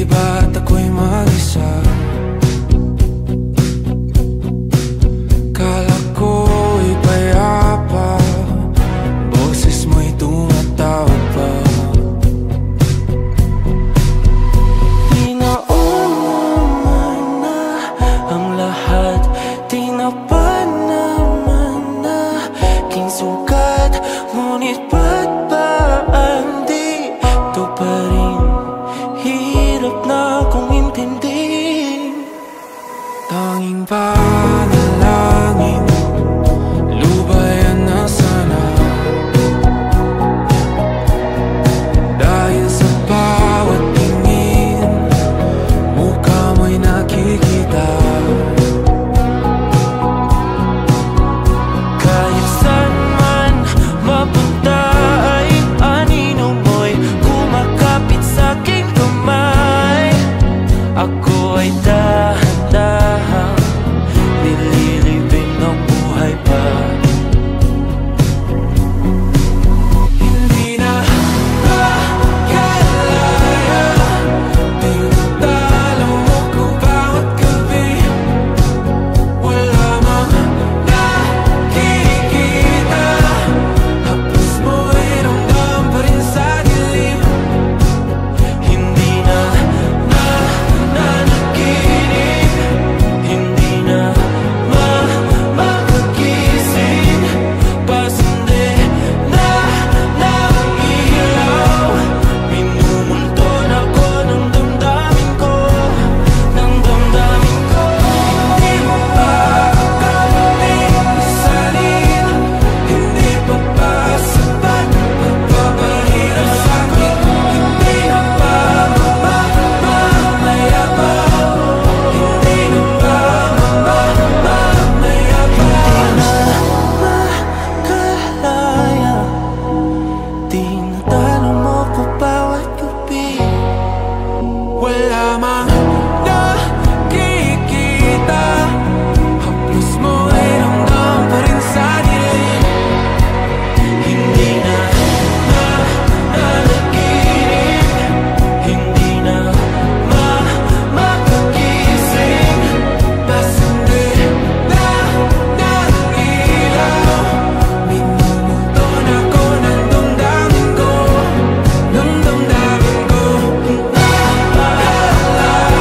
ba't ako'y mag-isa? Kala ko'y payapa, boses mo'y tumatawag pa. Di naman na ang lahat, di na pa naman na king sukat. Ngunit ba't ba di to pa rin? Hirap na kong intindihin. Tanging panalangin, lubayan na sana. Dahil sa bawat tingin, mukha mo'y nakikita. Kahit saan man mapunta ay anino mo'y kumakapit sa aking kamay. Ako ay dahan-dahang nililibing ng buhay pa. Hindi na makalaya, tinatalo mo ko bawat gabi. Wala mang nakikita, hapos mo'y ramdam pa rin sa dilim. Hindi na nanaginip, hindi na makagising. Pasindi na ng ilaw, minumulton ako ng damdamin ko, ng damdamin ko. Hindi mo pa akalaing masalin, hindi pa ba sapat magpapahirap sa'kin? Hindi na ba mamamaya pa? Hindi na ba mamamaya pa? Makalaya, tinatalo mo ko bawat gabi. Wala mang nakikita, haplos mo ay ramdam pa rin sa dilim. Hindi na nanaginip, hindi na makagising. Pasindi na ng ilaw, minumulton ako ng damdamin ko, ng damdamin ko. Makalaya,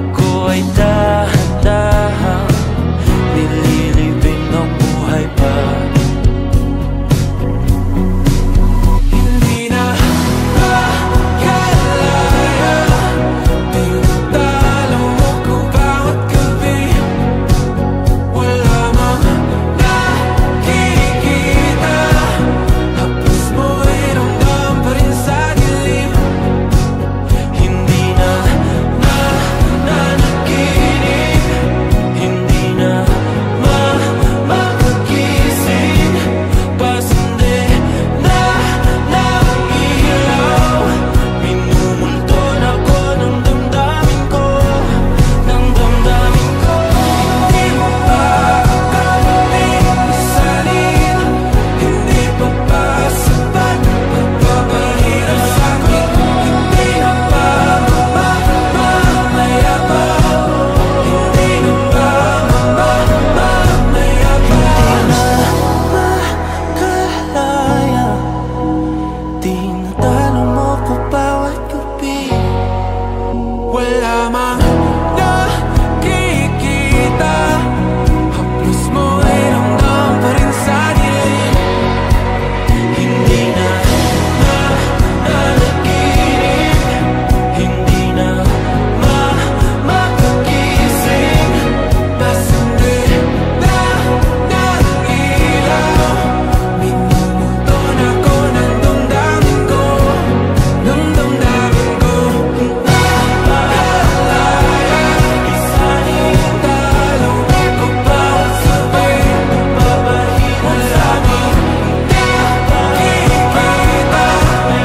Ako ay dahan-dahang nililibing ng buhay pa. Hindi na makalaya, tinatalo mo ko bawat gabi. Wala mang nakikita, haplos mo ay ramdam pa rin sa dilim. Hindi na nanaginip, hindi na makagising. Pasindi na ng ilaw, minumulton ako ng damdamin ko, ng damdamin ko. Hindi mo pa kami isalin, hindi pa ba sapat pagpapahirap sa'kin? Hindi na ba mamamaya pa? Hindi na ba mamamaya pa? Makalaya, tinatalo mo ko bawat gabi. Wala mang nakikita, haplos mo ay ramdam pa rin sa dilim. Hindi na nanaginip, hindi na makagising. Pasindi na ng ilaw, minumulton ako ng damdamin ko, ng damdamin ko. Nakalaya, isalin talo ko bawat gabi. Papahirap sa'kin, nakikita,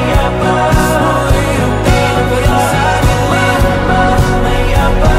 haplos mo ay ramdam pa rin sa dilim. Mamaya pa.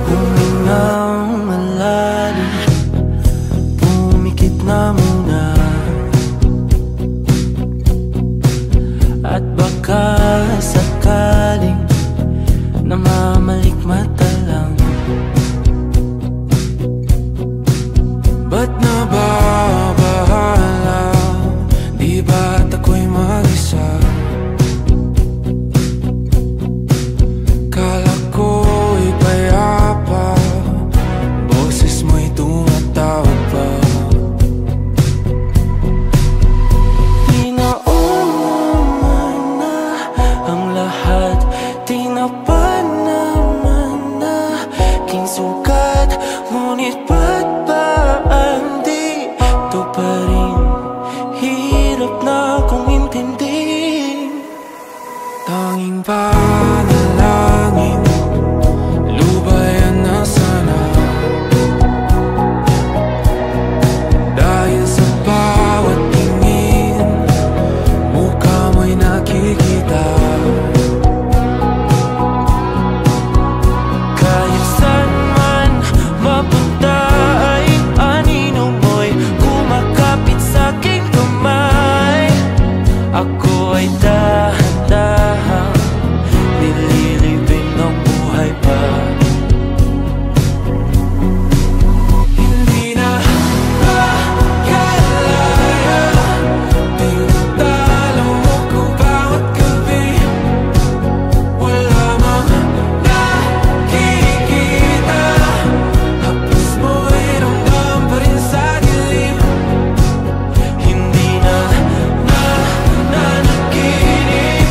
Humingang malalim, pumikit na muna, at baka sakaling namamalikmata lang. Ba't nababahala? Di ba't ako'y mag-isa? Kala ko'y payapa, boses mo'y tumatawag pa. Tinaon naman na ang lahat, tinapan naman na king sugat. Ngunit ba't ba andito pa rin? Hirap na kong intindihin. Tanging panalangin, lubayan na sana. Dahil sa bawat tingin, mukha mo'y nakikita. Kahit saan man mapunta ay anino mo'y kumakapit sa'king kamay. Ako ay dahan-dahang nililibing ng buhay pa. Hindi na makalaya, tinatalo mo ko bawat gabi. Wala mang nakikita, haplos mo ay ramdam pa rin sa dilim. Hindi na nanaginip,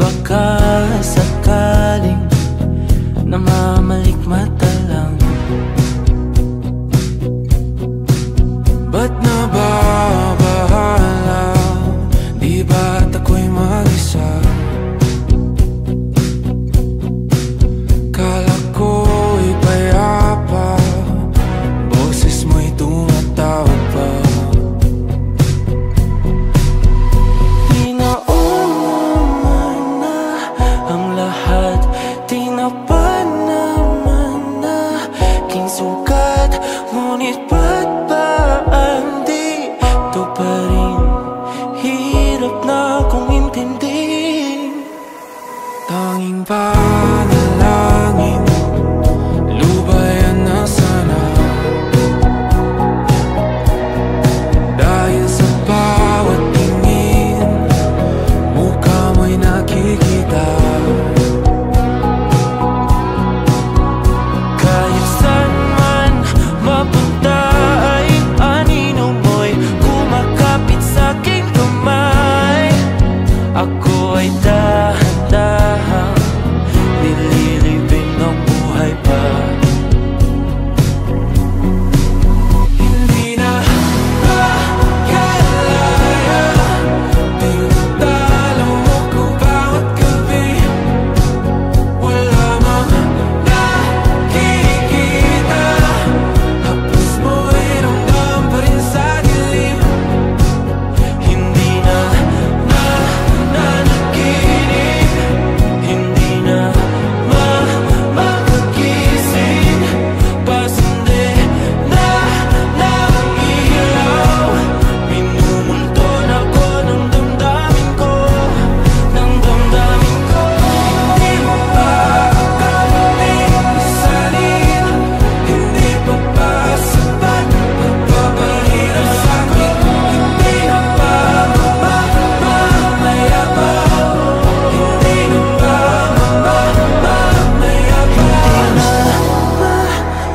baka sakaling namamalikmata lang. Ba't nababahala? Di ba't ako'y mag-isa? Kala ko'y payapa, boses mo'y tumatawag pa. Di naman na ang lahat, di na pa naman na king sukat. Ngunit ba't ba di ito pa rin? Hirap na kong intindihin. Tanging panalangin, lubayan na sana. Dahil sa bawat tingin, mukha mo'y nakikita. Kahit saan man mapunta ay anino mo'y kumakapit sa'king kamay. Ako ay dahan-dahan nililibing ng buhay pa. Hindi na makalaya, tinatalo mo ko bawat gabi. Wala mang nakikita, haplos mo'y ramdam pa rin sa dilim. Hindi na nanaginip, hindi na makagising. Pasindi na ng ilaw, minumulton ako ng damdamin ko, ng damdamin ko. Hindi mo pa akalaing isalin, hindi pa ba sapat magpapahirap sa'kin? Hindi na ba mamayabang? Hindi na ba mamayabang?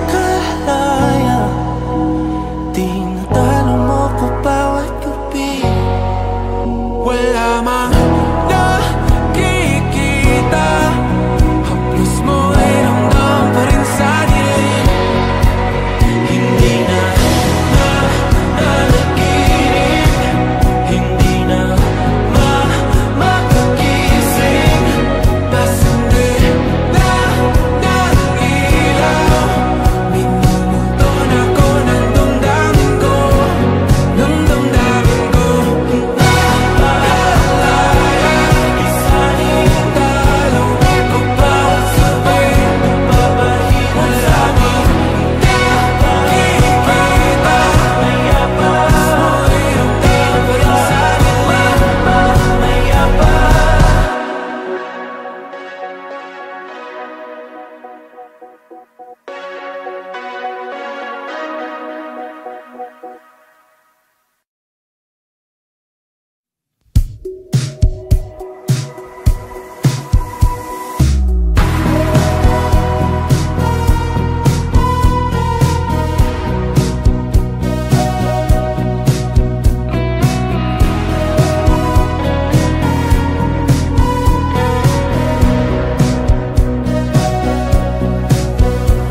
Makalaya, tinatalo mo ko bawat gabi. Wala mang nakikita, haplos mo'y ramdam pa rin sa dilim. Hindi na nanaginip, hindi na makagising. Pasindi na ng ilaw, minumulton ako ng damdamin ko, ng damdamin ko. Nakalaya, isalin talo ko bawat sabi, papahirap sa'kin. Nakikita, mayabang, mo'y ramdam pa rin sa dilim. Mayabang.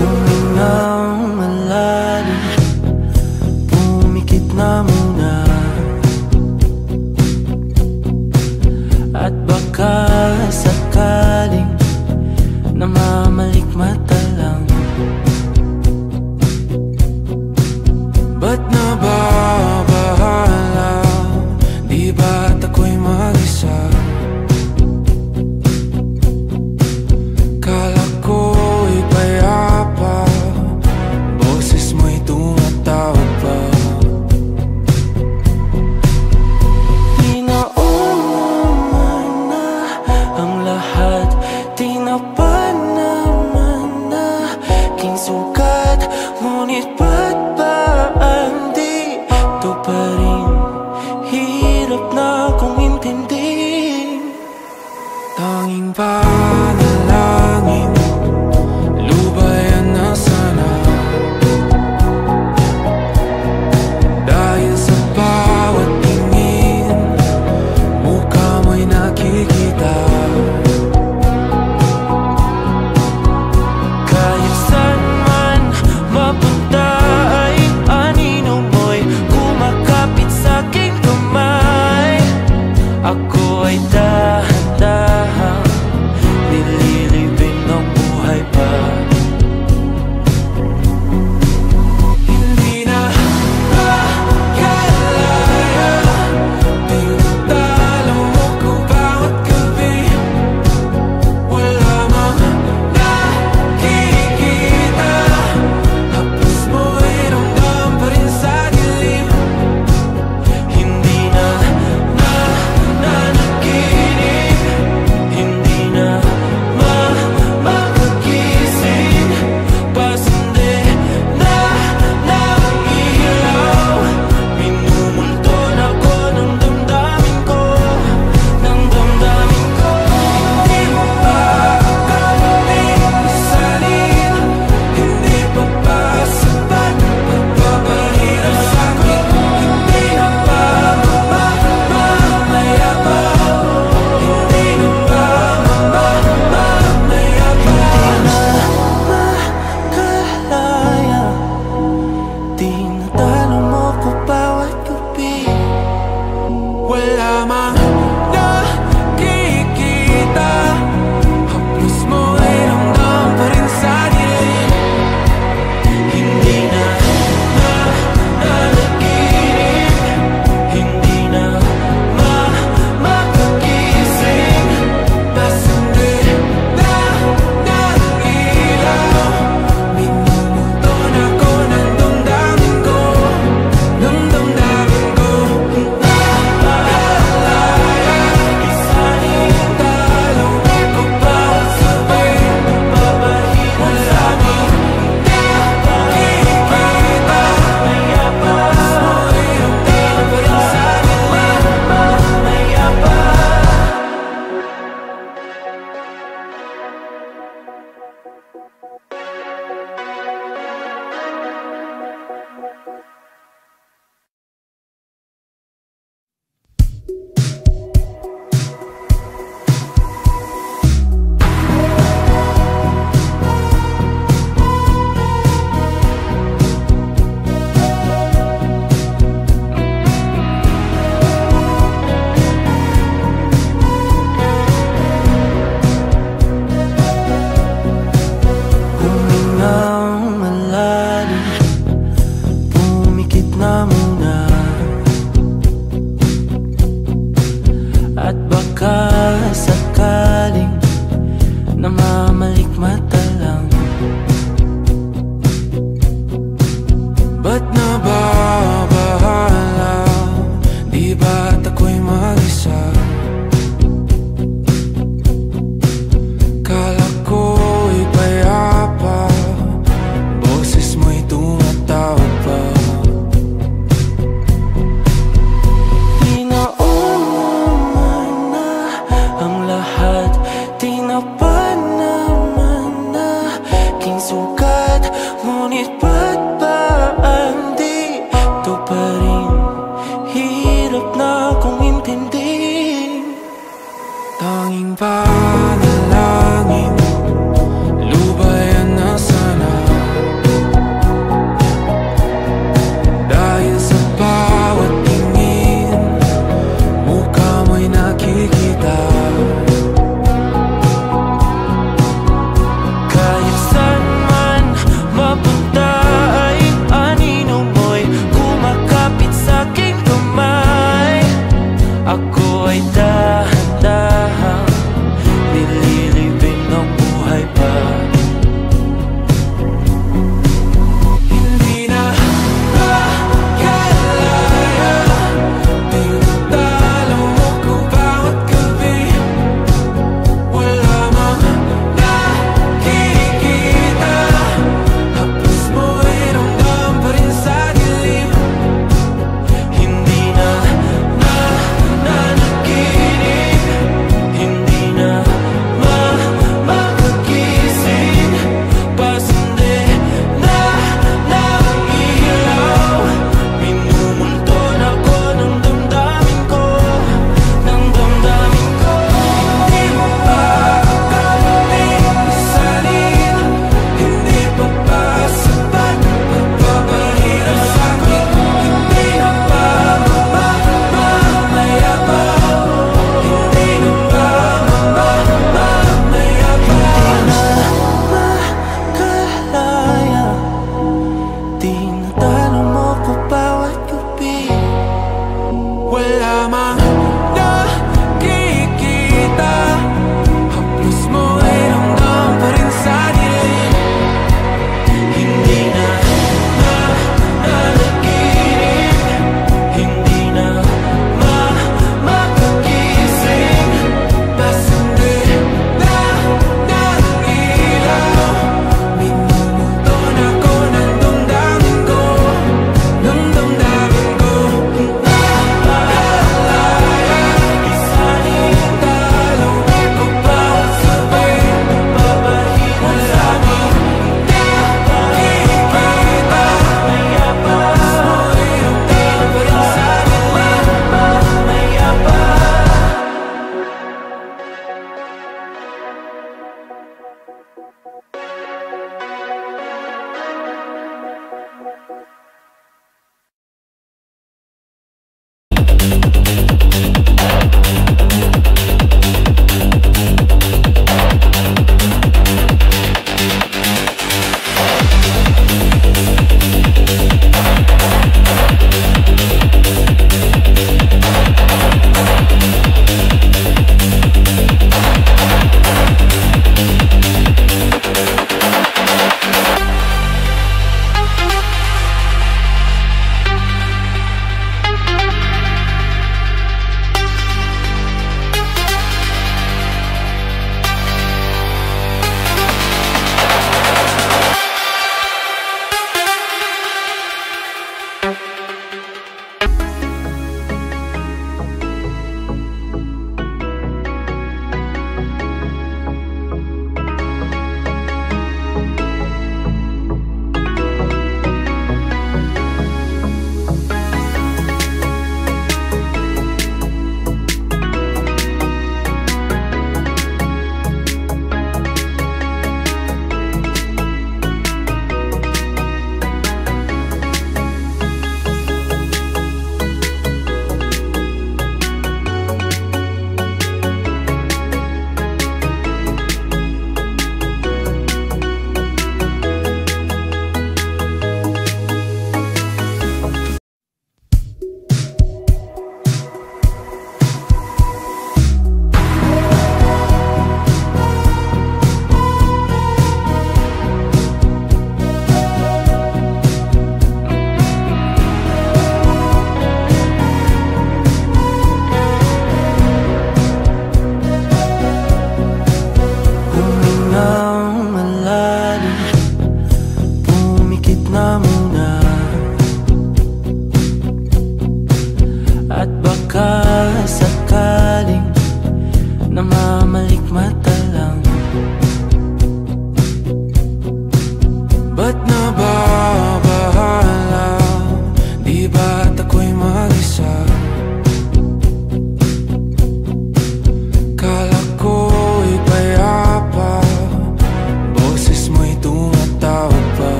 Humingang malalim, pumikit na muna. At baka sakaling namamalikmata lang. Ba't nababahala? Di ba't ako'y mag-isa? Kala ko'y payapa, boses mo'y tumatawag pa. Di naman na ang lahat, di na pa naman na king sukat. Ngunit ba't ba di ito pa rin? Hirap na kong intindihin. Tanging panalangin, lubayan na sana. Dahil sa bawat tingin, mukha mo'y nakikita. panalangin, lubayan na sana. Dahil sa bawat tingin, mukha mo'y nakikita. Kahit saan man mapunta ay anino mo'y kumakapit sa'king kamay. Ako ay dahan-dahang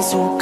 su